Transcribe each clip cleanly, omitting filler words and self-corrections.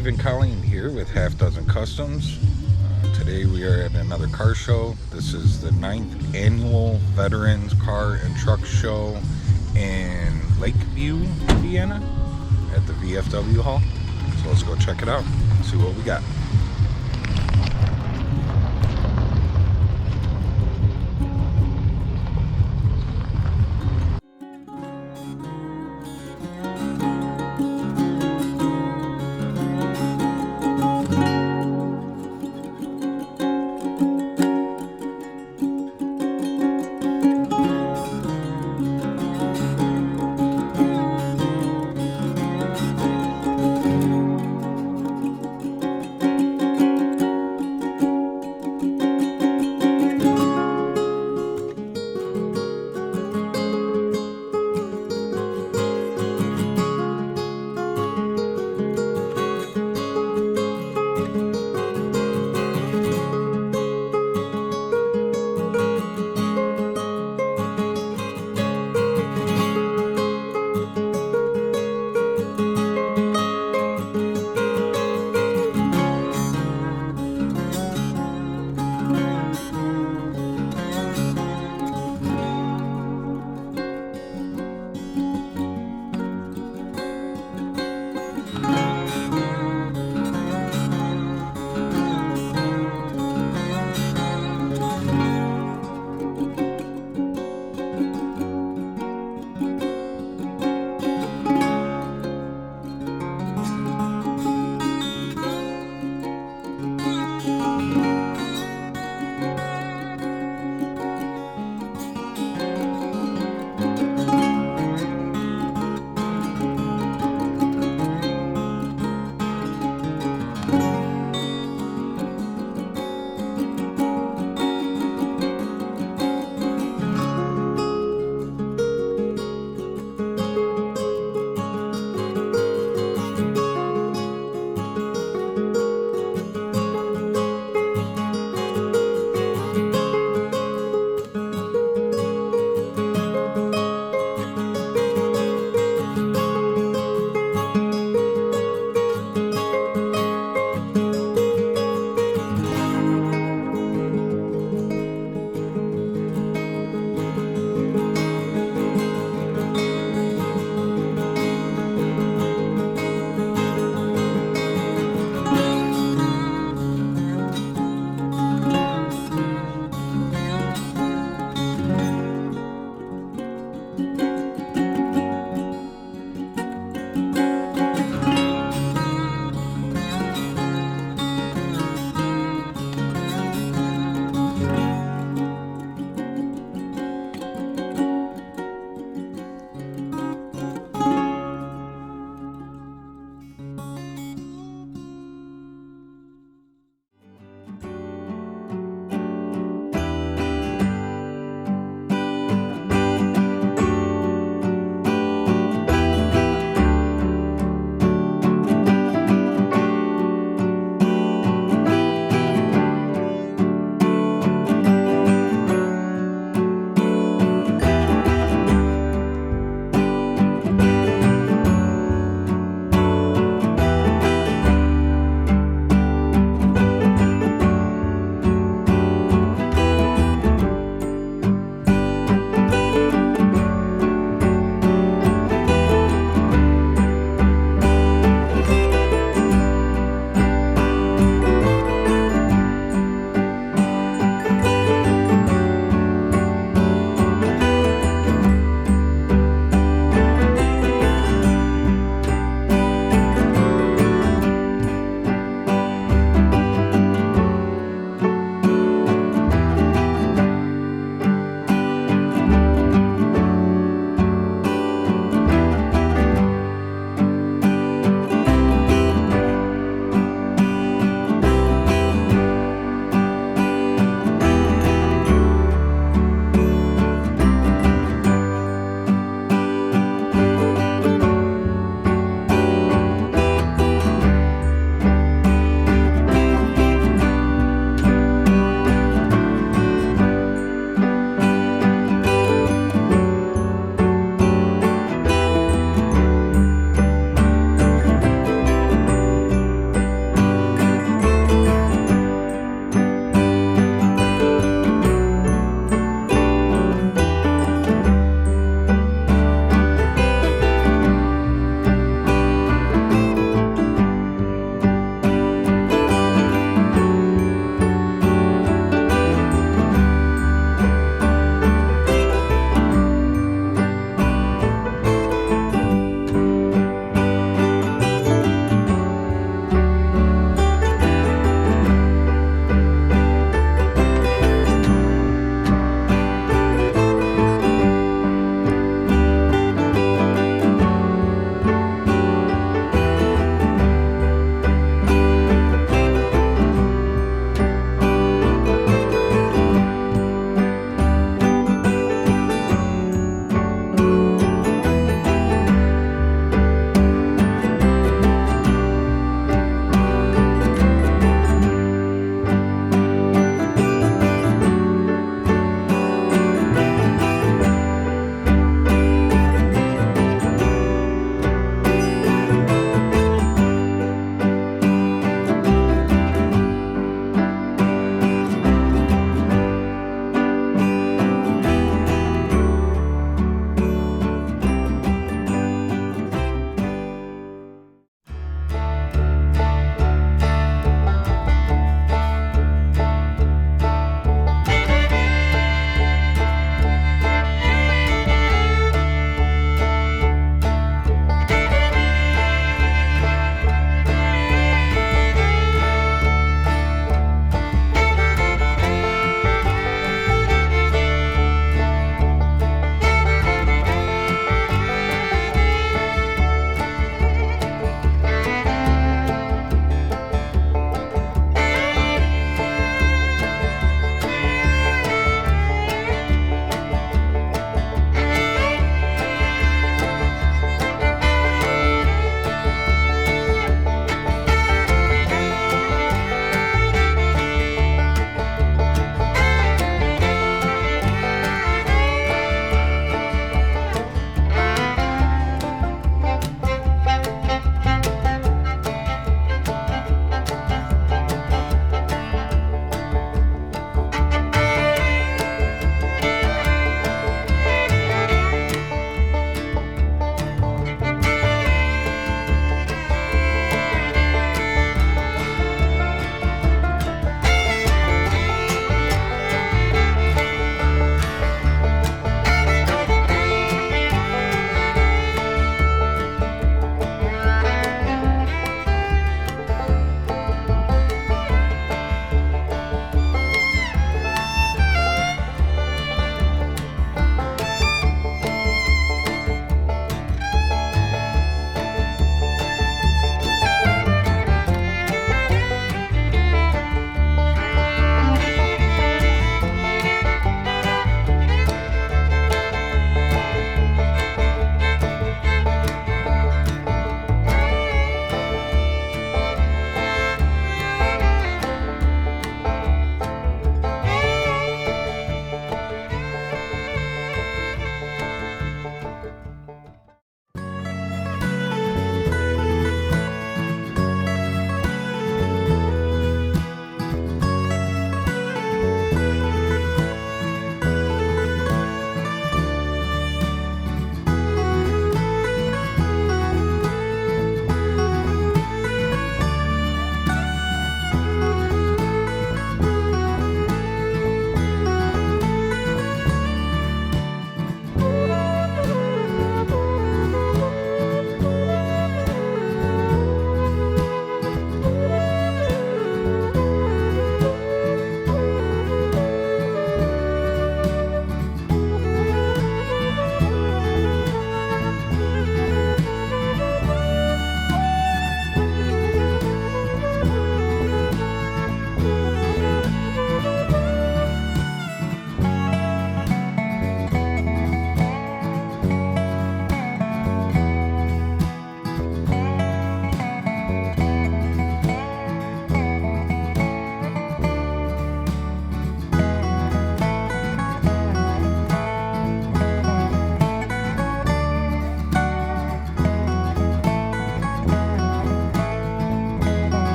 Dave and Colleen here with Half Dozen Customs. Today we are at another car show. This is the 9th annual Veterans Car and Truck Show in Lakeville, Indiana at the VFW Hall. So let's go check it out, see what we got.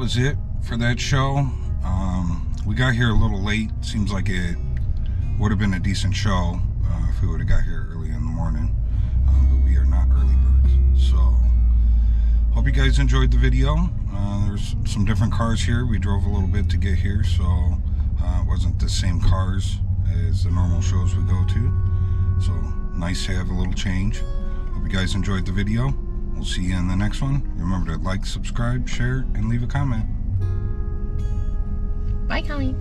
was it for that show. We got here a little late. Seems like it would have been a decent show if we would have got here early in the morning, but we are not early birds. So hope you guys enjoyed the video. There's some different cars here. We drove a little bit to get here, so it wasn't the same cars as the normal shows we go to. So nice to have a little change. Hope you guys enjoyed the video. We'll see you in the next one. Remember to like, subscribe, share, and leave a comment. Bye, Colleen.